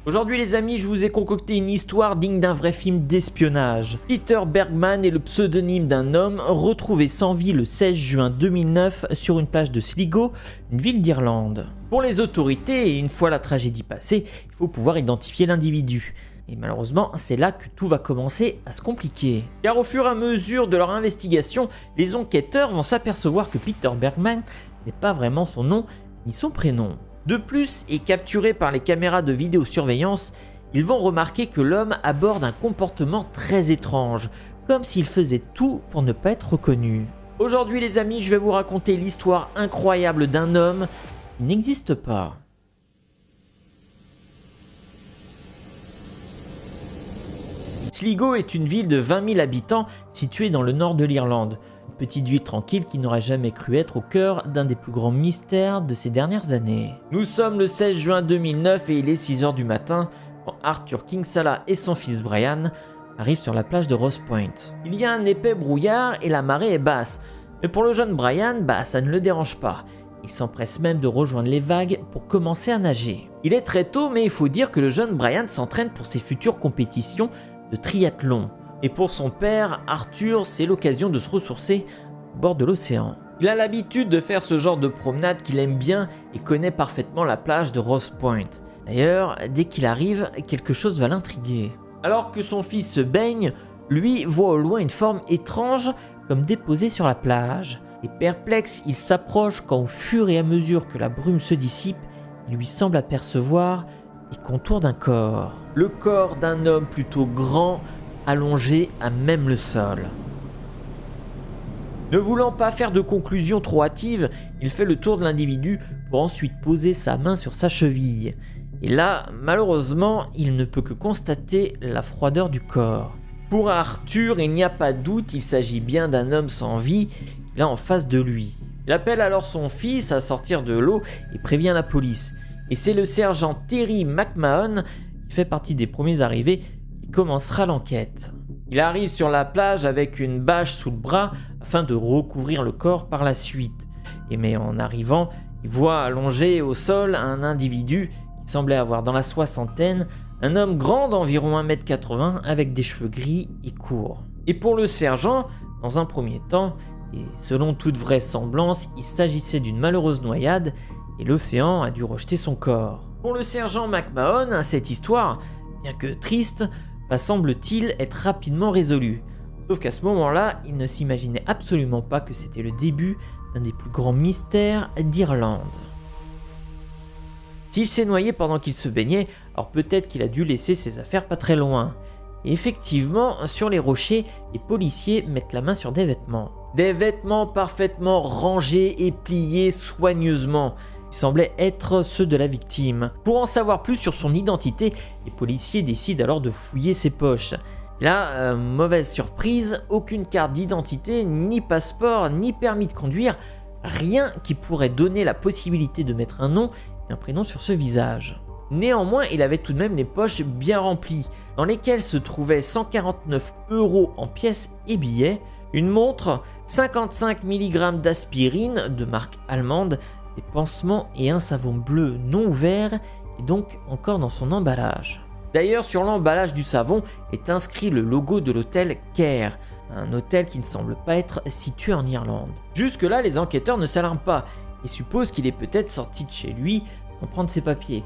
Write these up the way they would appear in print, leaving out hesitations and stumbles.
Aujourd'hui les amis, je vous ai concocté une histoire digne d'un vrai film d'espionnage. Peter Bergman est le pseudonyme d'un homme retrouvé sans vie le 16 juin 2009 sur une plage de Sligo, une ville d'Irlande. Pour les autorités, et une fois la tragédie passée, il faut pouvoir identifier l'individu. Et malheureusement, c'est là que tout va commencer à se compliquer. Car au fur et à mesure de leur investigation, les enquêteurs vont s'apercevoir que Peter Bergman n'est pas vraiment son nom ni son prénom. De plus, et capturés par les caméras de vidéosurveillance, ils vont remarquer que l'homme aborde un comportement très étrange, comme s'il faisait tout pour ne pas être reconnu. Aujourd'hui les amis, je vais vous raconter l'histoire incroyable d'un homme qui n'existe pas. Sligo est une ville de 20 000 habitants située dans le nord de l'Irlande. Une petite ville tranquille qui n'aurait jamais cru être au cœur d'un des plus grands mystères de ces dernières années. Nous sommes le 16 juin 2009 et il est 6 h du matin quand Arthur Kinsella et son fils Brian arrivent sur la plage de Ross Point. Il y a un épais brouillard et la marée est basse. Mais pour le jeune Brian, ça ne le dérange pas. Il s'empresse même de rejoindre les vagues pour commencer à nager. Il est très tôt, mais il faut dire que le jeune Brian s'entraîne pour ses futures compétitions de triathlon. Et pour son père, Arthur, c'est l'occasion de se ressourcer au bord de l'océan. Il a l'habitude de faire ce genre de promenade qu'il aime bien et connaît parfaitement la plage de Ross Point. D'ailleurs, dès qu'il arrive, quelque chose va l'intriguer. Alors que son fils se baigne, lui voit au loin une forme étrange comme déposée sur la plage. Et perplexe, il s'approche quand au fur et à mesure que la brume se dissipe, il lui semble apercevoir les contours d'un corps. Le corps d'un homme plutôt grand, allongé à même le sol. Ne voulant pas faire de conclusion trop hâtive, il fait le tour de l'individu pour ensuite poser sa main sur sa cheville. Et là, malheureusement, il ne peut que constater la froideur du corps. Pour Arthur, il n'y a pas de doute, il s'agit bien d'un homme sans vie qu'il a en face de lui. Il appelle alors son fils à sortir de l'eau et prévient la police. Et c'est le sergent Terry McMahon, qui fait partie des premiers arrivés, qui commencera l'enquête. Il arrive sur la plage avec une bâche sous le bras afin de recouvrir le corps par la suite. Mais en arrivant, il voit allongé au sol un individu qui semblait avoir dans la soixantaine, un homme grand d'environ 1,80 m avec des cheveux gris et courts. Et pour le sergent, dans un premier temps, et selon toute vraisemblance, il s'agissait d'une malheureuse noyade et l'océan a dû rejeter son corps. Pour le sergent McMahon, cette histoire, bien que triste, semble-t-il être rapidement résolue. Sauf qu'à ce moment-là, il ne s'imaginait absolument pas que c'était le début d'un des plus grands mystères d'Irlande. S'il s'est noyé pendant qu'il se baignait, alors peut-être qu'il a dû laisser ses affaires pas très loin. Et effectivement, sur les rochers, les policiers mettent la main sur des vêtements. Des vêtements parfaitement rangés et pliés soigneusement. Ils semblaient être ceux de la victime. Pour en savoir plus sur son identité, les policiers décident alors de fouiller ses poches. Là, mauvaise surprise, aucune carte d'identité, ni passeport, ni permis de conduire, rien qui pourrait donner la possibilité de mettre un nom et un prénom sur ce visage. Néanmoins, il avait tout de même les poches bien remplies, dans lesquelles se trouvaient 149 € en pièces et billets, une montre, 55 mg d'aspirine de marque allemande, des pansements et un savon bleu non ouvert, et donc encore dans son emballage. D'ailleurs, sur l'emballage du savon est inscrit le logo de l'hôtel Care, un hôtel qui ne semble pas être situé en Irlande. Jusque-là, les enquêteurs ne s'alarment pas et supposent qu'il est peut-être sorti de chez lui sans prendre ses papiers.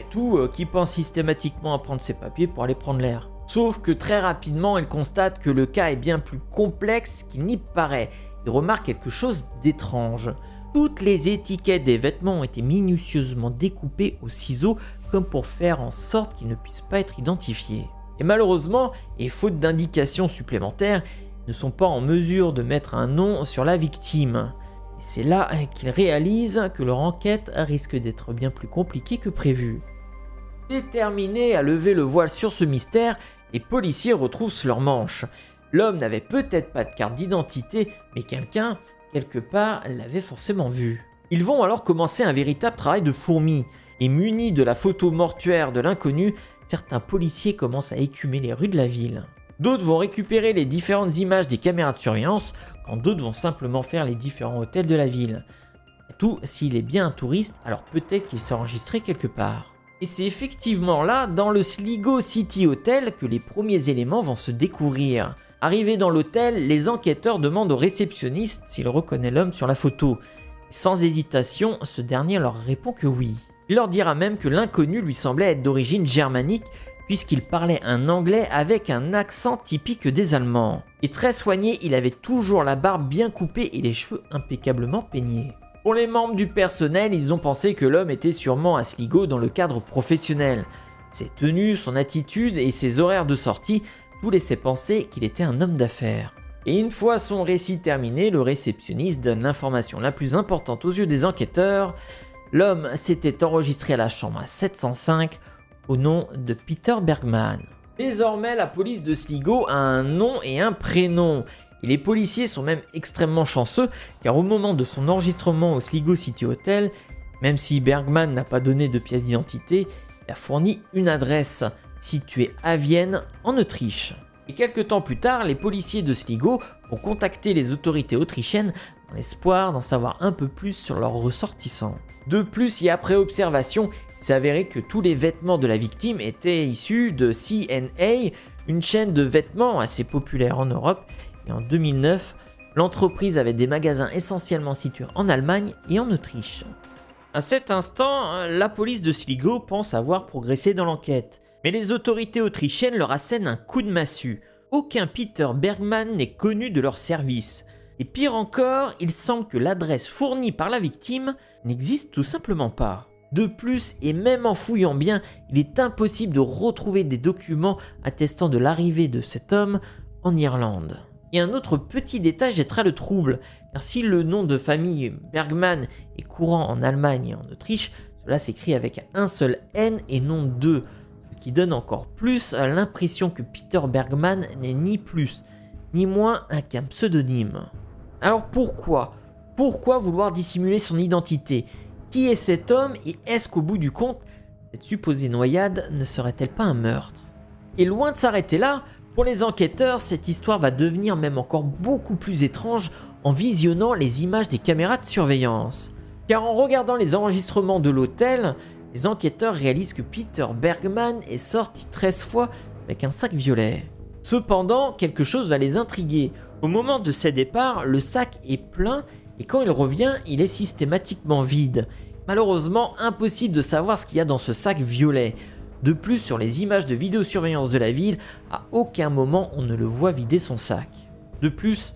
Et tout qui pense systématiquement à prendre ses papiers pour aller prendre l'air. Sauf que très rapidement, ils constatent que le cas est bien plus complexe qu'il n'y paraît. Ils remarquent quelque chose d'étrange. Toutes les étiquettes des vêtements ont été minutieusement découpées au ciseau comme pour faire en sorte qu'ils ne puissent pas être identifiés. Et malheureusement, et faute d'indications supplémentaires, ils ne sont pas en mesure de mettre un nom sur la victime. Et c'est là qu'ils réalisent que leur enquête risque d'être bien plus compliquée que prévu. Déterminés à lever le voile sur ce mystère, les policiers retroussent leurs manches. L'homme n'avait peut-être pas de carte d'identité, mais quelqu'un, quelque part, l'avait forcément vu. Ils vont alors commencer un véritable travail de fourmi. Et munis de la photo mortuaire de l'inconnu, certains policiers commencent à écumer les rues de la ville. D'autres vont récupérer les différentes images des caméras de surveillance, quand d'autres vont simplement faire les différents hôtels de la ville. Tout, s'il est bien un touriste, alors peut-être qu'il s'est enregistré quelque part. Et c'est effectivement là, dans le Sligo City Hotel, que les premiers éléments vont se découvrir. Arrivés dans l'hôtel, les enquêteurs demandent au réceptionniste s'il reconnaît l'homme sur la photo. Sans hésitation, ce dernier leur répond que oui. Il leur dira même que l'inconnu lui semblait être d'origine germanique, puisqu'il parlait un anglais avec un accent typique des Allemands. Et très soigné, il avait toujours la barbe bien coupée et les cheveux impeccablement peignés. Pour les membres du personnel, ils ont pensé que l'homme était sûrement à Sligo dans le cadre professionnel. Ses tenues, son attitude et ses horaires de sortie, tout laissaient penser qu'il était un homme d'affaires. Et une fois son récit terminé, le réceptionniste donne l'information la plus importante aux yeux des enquêteurs. L'homme s'était enregistré à la chambre 705 au nom de Peter Bergman. Désormais, la police de Sligo a un nom et un prénom. Et les policiers sont même extrêmement chanceux, car au moment de son enregistrement au Sligo City Hotel, même si Bergman n'a pas donné de pièce d'identité, il a fourni une adresse située à Vienne, en Autriche. Et quelques temps plus tard, les policiers de Sligo vont contacter les autorités autrichiennes dans l'espoir d'en savoir un peu plus sur leurs ressortissants. De plus, et après observation, il s'est avéré que tous les vêtements de la victime étaient issus de C&A, une chaîne de vêtements assez populaire en Europe. Et en 2009, l'entreprise avait des magasins essentiellement situés en Allemagne et en Autriche. À cet instant, la police de Sligo pense avoir progressé dans l'enquête. Mais les autorités autrichiennes leur assènent un coup de massue. Aucun Peter Bergman n'est connu de leur service. Et pire encore, il semble que l'adresse fournie par la victime n'existe tout simplement pas. De plus, et même en fouillant bien, il est impossible de retrouver des documents attestant de l'arrivée de cet homme en Irlande. Et un autre petit détail jettera le trouble, car si le nom de famille Bergman est courant en Allemagne et en Autriche, cela s'écrit avec un seul N et non deux, ce qui donne encore plus l'impression que Peter Bergman n'est ni plus ni moins qu'un pseudonyme. Alors pourquoi vouloir dissimuler son identité? Qui est cet homme et est-ce qu'au bout du compte, cette supposée noyade ne serait-elle pas un meurtre? Et loin de s'arrêter là, pour les enquêteurs, cette histoire va devenir même encore beaucoup plus étrange en visionnant les images des caméras de surveillance. Car en regardant les enregistrements de l'hôtel, les enquêteurs réalisent que Peter Bergman est sorti 13 fois avec un sac violet. Cependant, quelque chose va les intriguer. Au moment de ses départs, le sac est plein et quand il revient, il est systématiquement vide. Malheureusement, impossible de savoir ce qu'il y a dans ce sac violet. De plus, sur les images de vidéosurveillance de la ville, à aucun moment on ne le voit vider son sac. De plus,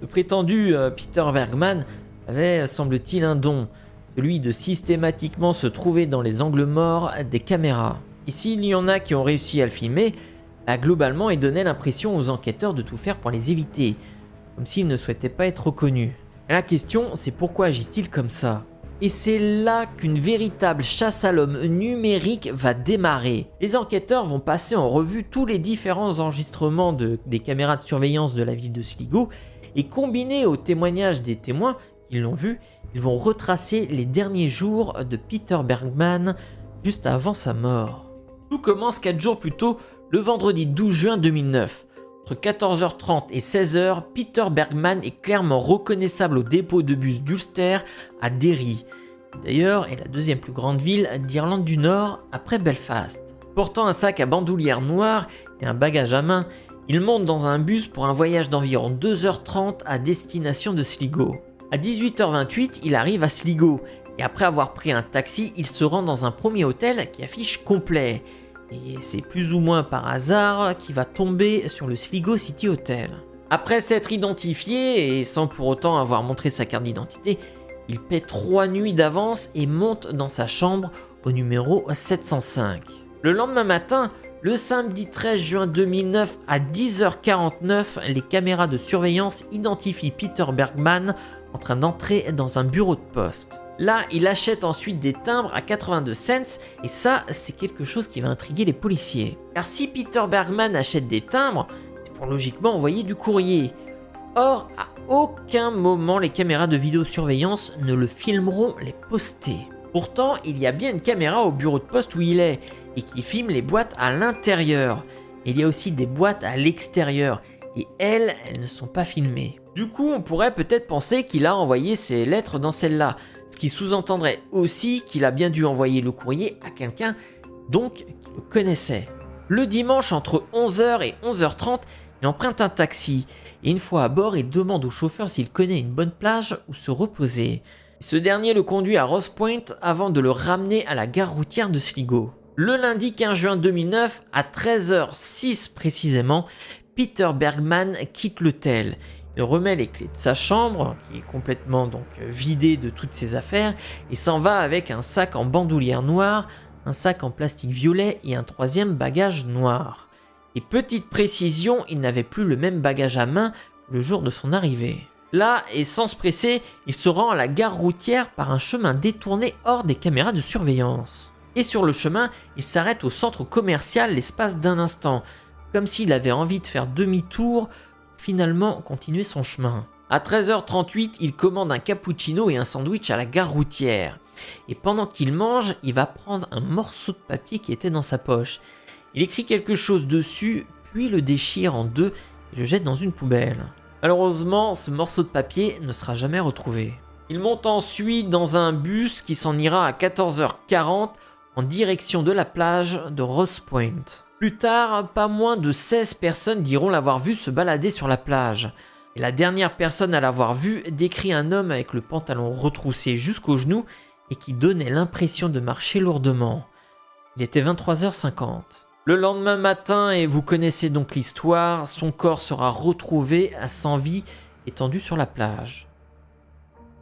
le prétendu Peter Bergman avait, semble-t-il, un don, celui de systématiquement se trouver dans les angles morts des caméras. Et s'il y en a qui ont réussi à le filmer, globalement il donnait l'impression aux enquêteurs de tout faire pour les éviter, comme s'il ne souhaitait pas être reconnu. Et la question, c'est pourquoi agit-il comme ça ? Et c'est là qu'une véritable chasse à l'homme numérique va démarrer. Les enquêteurs vont passer en revue tous les différents enregistrements des caméras de surveillance de la ville de Sligo et combinés aux témoignages des témoins qui l'ont vu, ils vont retracer les derniers jours de Peter Bergman juste avant sa mort. Tout commence 4 jours plus tôt, le vendredi 12 juin 2009. Entre 14h30 et 16h, Peter Bergman est clairement reconnaissable au dépôt de bus d'Ulster à Derry. D'ailleurs, est la deuxième plus grande ville d'Irlande du Nord après Belfast. Portant un sac à bandoulière noire et un bagage à main, il monte dans un bus pour un voyage d'environ 2h30 à destination de Sligo. À 18h28, il arrive à Sligo et après avoir pris un taxi, il se rend dans un premier hôtel qui affiche complet. Et c'est plus ou moins par hasard qu'il va tomber sur le Sligo City Hotel. Après s'être identifié et sans pour autant avoir montré sa carte d'identité, il paie 3 nuits d'avance et monte dans sa chambre au numéro 705. Le lendemain matin, le samedi 13 juin 2009 à 10h49, les caméras de surveillance identifient Peter Bergman en train d'entrer dans un bureau de poste. Là, il achète ensuite des timbres à 82 cents et ça, c'est quelque chose qui va intriguer les policiers. Car si Peter Bergman achète des timbres, c'est pour logiquement envoyer du courrier. Or, à aucun moment les caméras de vidéosurveillance ne le filmeront les poster. Pourtant, il y a bien une caméra au bureau de poste où il est et qui filme les boîtes à l'intérieur. Il y a aussi des boîtes à l'extérieur et elles ne sont pas filmées. Du coup, on pourrait peut-être penser qu'il a envoyé ses lettres dans celle-là, ce qui sous-entendrait aussi qu'il a bien dû envoyer le courrier à quelqu'un donc qu'il le connaissait. Le dimanche, entre 11h et 11h30, il emprunte un taxi et une fois à bord, il demande au chauffeur s'il connaît une bonne plage où se reposer. Ce dernier le conduit à Ross Point avant de le ramener à la gare routière de Sligo. Le lundi 15 juin 2009, à 13h06 précisément, Peter Bergman quitte l'hôtel. Il remet les clés de sa chambre, qui est complètement vidée de toutes ses affaires, et s'en va avec un sac en bandoulière noire, un sac en plastique violet et un troisième bagage noir. Et petite précision, il n'avait plus le même bagage à main que le jour de son arrivée. Là, et sans se presser, il se rend à la gare routière par un chemin détourné hors des caméras de surveillance. Et sur le chemin, il s'arrête au centre commercial l'espace d'un instant, comme s'il avait envie de faire demi-tour, finalement continuer son chemin. À 13h38, il commande un cappuccino et un sandwich à la gare routière. Et pendant qu'il mange, il va prendre un morceau de papier qui était dans sa poche. Il écrit quelque chose dessus, puis le déchire en deux et le jette dans une poubelle. Malheureusement, ce morceau de papier ne sera jamais retrouvé. Il monte ensuite dans un bus qui s'en ira à 14h40 en direction de la plage de Ross Point. Plus tard, pas moins de 16 personnes diront l'avoir vu se balader sur la plage. Et la dernière personne à l'avoir vu décrit un homme avec le pantalon retroussé jusqu'aux genoux et qui donnait l'impression de marcher lourdement. Il était 23h50. Le lendemain matin, et vous connaissez donc l'histoire, son corps sera retrouvé sans vie, étendu sur la plage.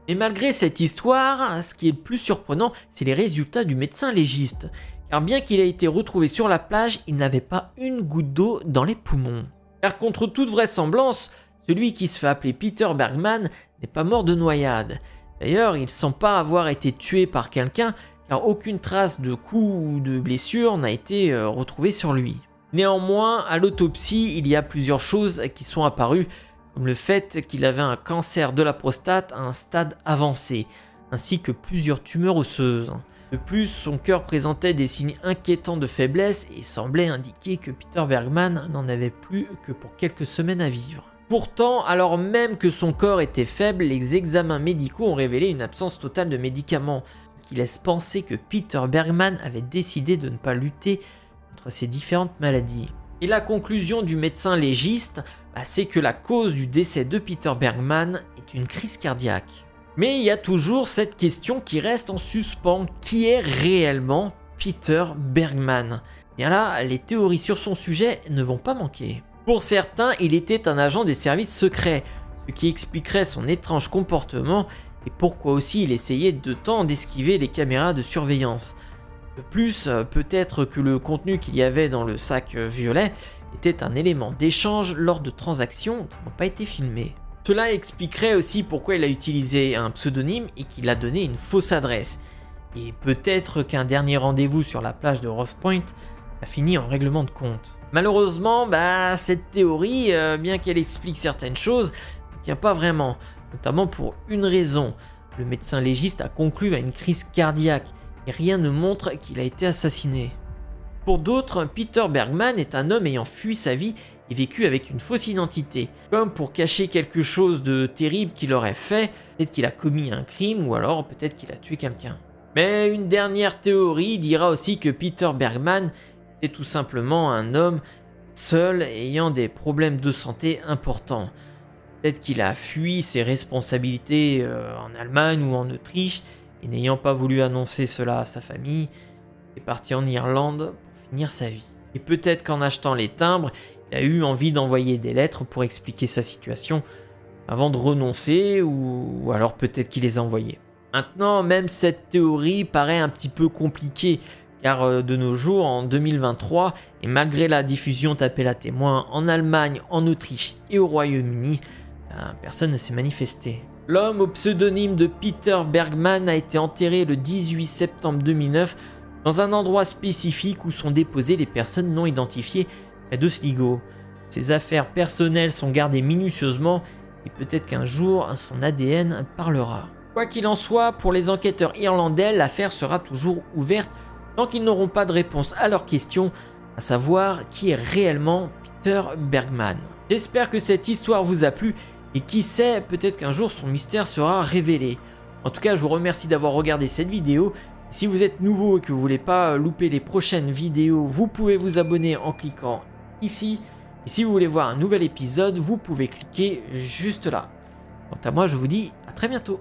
Et malgré cette histoire, ce qui est le plus surprenant, c'est les résultats du médecin légiste. Car bien qu'il ait été retrouvé sur la plage, il n'avait pas une goutte d'eau dans les poumons. Car contre toute vraisemblance, celui qui se fait appeler Peter Bergman n'est pas mort de noyade. D'ailleurs, il ne semble pas avoir été tué par quelqu'un, car aucune trace de coup ou de blessure n'a été retrouvée sur lui. Néanmoins, à l'autopsie, il y a plusieurs choses qui sont apparues, comme le fait qu'il avait un cancer de la prostate à un stade avancé, ainsi que plusieurs tumeurs osseuses. De plus, son cœur présentait des signes inquiétants de faiblesse et semblait indiquer que Peter Bergman n'en avait plus que pour quelques semaines à vivre. Pourtant, alors même que son corps était faible, les examens médicaux ont révélé une absence totale de médicaments, qui laisse penser que Peter Bergman avait décidé de ne pas lutter contre ces différentes maladies. Et la conclusion du médecin légiste, c'est que la cause du décès de Peter Bergman est une crise cardiaque. Mais il y a toujours cette question qui reste en suspens, qui est réellement Peter Bergman? Bien là, les théories sur son sujet ne vont pas manquer. Pour certains, il était un agent des services secrets, ce qui expliquerait son étrange comportement et pourquoi aussi il essayait de temps d'esquiver les caméras de surveillance. De plus, peut-être que le contenu qu'il y avait dans le sac violet était un élément d'échange lors de transactions qui n'ont pas été filmées. Cela expliquerait aussi pourquoi il a utilisé un pseudonyme et qu'il a donné une fausse adresse. Et peut-être qu'un dernier rendez-vous sur la plage de Ross Point a fini en règlement de compte. Malheureusement, cette théorie, bien qu'elle explique certaines choses, ne tient pas vraiment, notamment pour une raison. Le médecin légiste a conclu à une crise cardiaque et rien ne montre qu'il a été assassiné. Pour d'autres, Peter Bergman est un homme ayant fui sa vie et vécu avec une fausse identité, comme pour cacher quelque chose de terrible qu'il aurait fait, peut-être qu'il a commis un crime ou alors peut-être qu'il a tué quelqu'un. Mais une dernière théorie dira aussi que Peter Bergman était tout simplement un homme seul ayant des problèmes de santé importants. Peut-être qu'il a fui ses responsabilités en Allemagne ou en Autriche et n'ayant pas voulu annoncer cela à sa famille, est parti en Irlande pour finir sa vie. Et peut-être qu'en achetant les timbres, il a eu envie d'envoyer des lettres pour expliquer sa situation avant de renoncer ou alors peut-être qu'il les a envoyées. Maintenant, même cette théorie paraît un petit peu compliquée car de nos jours, en 2023, et malgré la diffusion d'appels à témoins en Allemagne, en Autriche et au Royaume-Uni, personne ne s'est manifesté. L'homme au pseudonyme de Peter Bergman a été enterré le 18 septembre 2009 dans un endroit spécifique où sont déposées les personnes non identifiées près de Sligo. Ses affaires personnelles sont gardées minutieusement et peut-être qu'un jour son ADN parlera. Quoi qu'il en soit, pour les enquêteurs irlandais, l'affaire sera toujours ouverte tant qu'ils n'auront pas de réponse à leurs questions, à savoir qui est réellement Peter Bergman. J'espère que cette histoire vous a plu et qui sait, peut-être qu'un jour son mystère sera révélé. En tout cas, je vous remercie d'avoir regardé cette vidéo. Si vous êtes nouveau et que vous voulez pas louper les prochaines vidéos, vous pouvez vous abonner en cliquant ici. Et si vous voulez voir un nouvel épisode, vous pouvez cliquer juste là. Quant à moi, je vous dis à très bientôt.